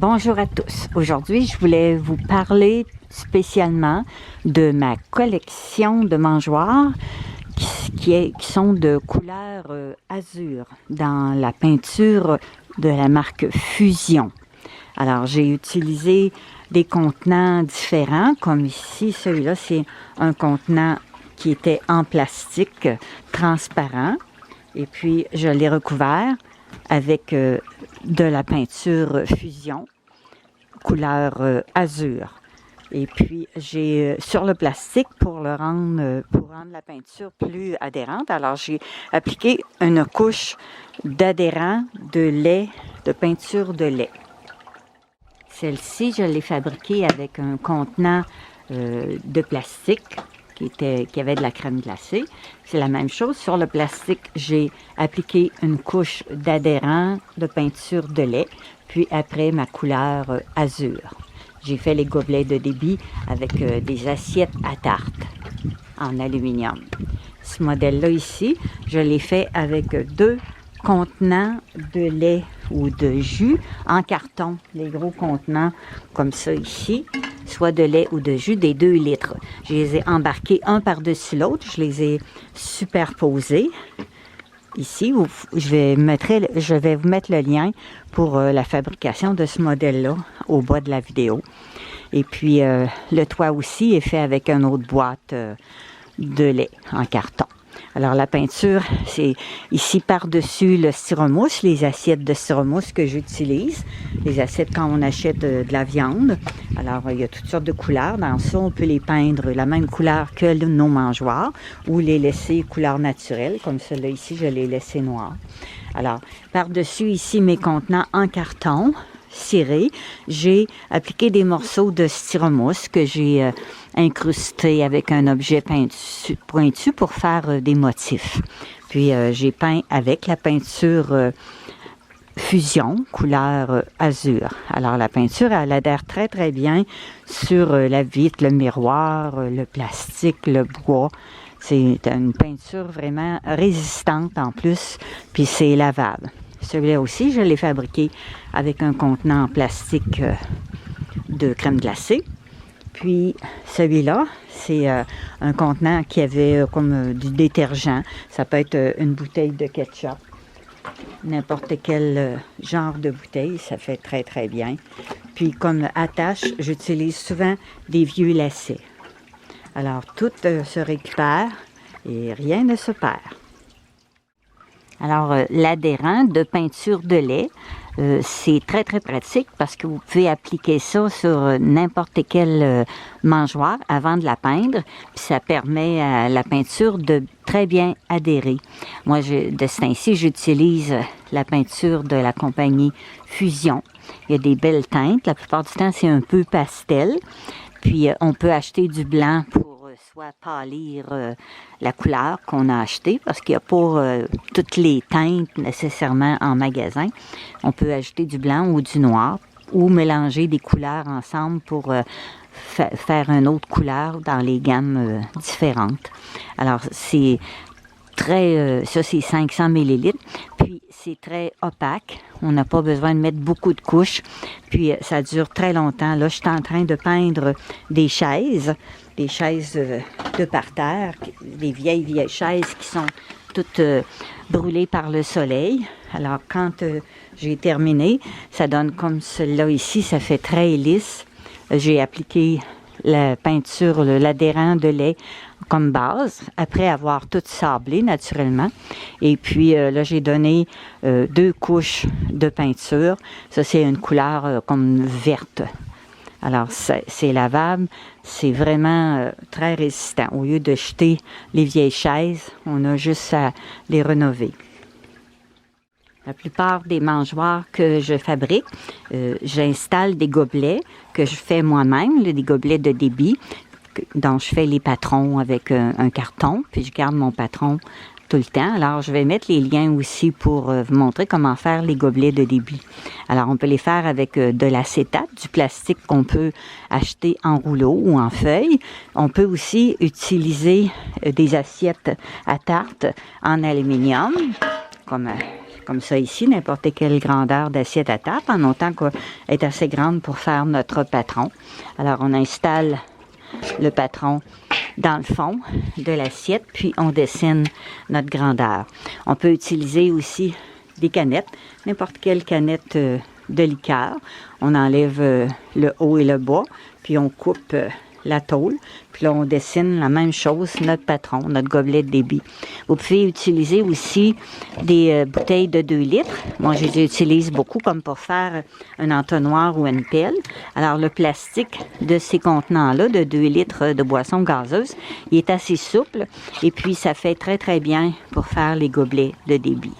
Bonjour à tous. Aujourd'hui, je voulais vous parler spécialement de ma collection de mangeoires qui sont de couleur azur dans la peinture de la marque Fusion. Alors, j'ai utilisé des contenants différents, comme ici, celui-là, c'est un contenant qui était en plastique transparent. Et puis, je l'ai recouvert avec de la peinture Fusion, couleur azur. Et puis, j'ai sur le plastique pour rendre la peinture plus adhérente. Alors, j'ai appliqué une couche d'adhérent de lait, de peinture de lait. Celle-ci, je l'ai fabriquée avec un contenant de plastique qui avait de la crème glacée. C'est la même chose. Sur le plastique, j'ai appliqué une couche d'adhérent de peinture de lait, puis après ma couleur azur. J'ai fait les gobelets de débit avec des assiettes à tarte en aluminium. Ce modèle-là ici, je l'ai fait avec 2 contenants de lait ou de jus en carton. Les gros contenants comme ça ici, soit de lait ou de jus, des 2 litres. Je les ai embarqués un par-dessus l'autre. Je les ai superposés. Ici, je vais vous mettre le lien pour la fabrication de ce modèle-là au bas de la vidéo. Et puis, le toit aussi est fait avec une autre boîte de lait en carton. Alors, la peinture, c'est ici par-dessus le styromousse, les assiettes de styromousse que j'utilise. Les assiettes quand on achète de la viande. Alors, il y a toutes sortes de couleurs. Dans ça, on peut les peindre la même couleur que nos mangeoires ou les laisser couleur naturelle, comme celle-là ici, je l'ai laissé noir. Alors, par-dessus ici, mes contenants en carton ciré, j'ai appliqué des morceaux de styromousse que j'ai incrusté avec un objet pointu pour faire des motifs. Puis j'ai peint avec la peinture Fusion, couleur azur. Alors la peinture, elle adhère très très bien sur la vitre, le miroir, le plastique, le bois. C'est une peinture vraiment résistante en plus, puis c'est lavable. Celui-là aussi, je l'ai fabriqué avec un contenant en plastique de crème glacée. Puis celui-là, c'est un contenant qui avait comme du détergent. Ça peut être une bouteille de ketchup, n'importe quel genre de bouteille, ça fait très très bien. Puis comme attache, j'utilise souvent des vieux lacets. Alors tout se récupère et rien ne se perd. Alors, l'adhérent de peinture de lait, c'est très, très pratique parce que vous pouvez appliquer ça sur n'importe quelle mangeoire avant de la peindre. Puis ça permet à la peinture de très bien adhérer. Moi, de ce temps-ci, j'utilise la peinture de la compagnie Fusion. Il y a des belles teintes. La plupart du temps, c'est un peu pastel. Puis, on peut acheter du blanc pour soit pâlir la couleur qu'on a achetée, parce qu'il n'y a pas toutes les teintes nécessairement en magasin. On peut ajouter du blanc ou du noir, ou mélanger des couleurs ensemble pour faire une autre couleur dans les gammes différentes. Alors, c'est très... ça, c'est 500 ml. Puis, c'est très opaque. On n'a pas besoin de mettre beaucoup de couches. Puis, ça dure très longtemps. Là, je suis en train de peindre des chaises de parterre, des vieilles chaises qui sont toutes brûlées par le soleil. Alors, quand j'ai terminé, ça donne comme celle-là ici, ça fait très lisse. J'ai appliqué la peinture, l'adhérent de lait comme base, après avoir tout sablé naturellement. Et puis là, j'ai donné 2 couches de peinture. Ça, c'est une couleur comme verte. Alors, c'est lavable, c'est vraiment très résistant. Au lieu de jeter les vieilles chaises, on a juste à les rénover. La plupart des mangeoires que je fabrique, j'installe des gobelets que je fais moi-même, des gobelets de débit, dont je fais les patrons avec un carton, puis je garde mon patron tout le temps. Alors, je vais mettre les liens aussi pour vous montrer comment faire les gobelets de débit. Alors, on peut les faire avec de l'acétate, du plastique qu'on peut acheter en rouleau ou en feuille. On peut aussi utiliser des assiettes à tarte en aluminium, comme comme ça ici, n'importe quelle grandeur d'assiette à table, en autant qu'elle est assez grande pour faire notre patron. Alors, on installe le patron dans le fond de l'assiette, puis on dessine notre grandeur. On peut utiliser aussi des canettes, n'importe quelle canette de liqueur. On enlève le haut et le bas, puis on coupe la tôle, puis là on dessine la même chose, notre patron, notre gobelet de débit. Vous pouvez utiliser aussi des bouteilles de 2 litres. Moi, je les utilise beaucoup comme pour faire un entonnoir ou une pelle. Alors, le plastique de ces contenants-là, de 2 litres de boisson gazeuse, il est assez souple et puis ça fait très, très bien pour faire les gobelets de débit.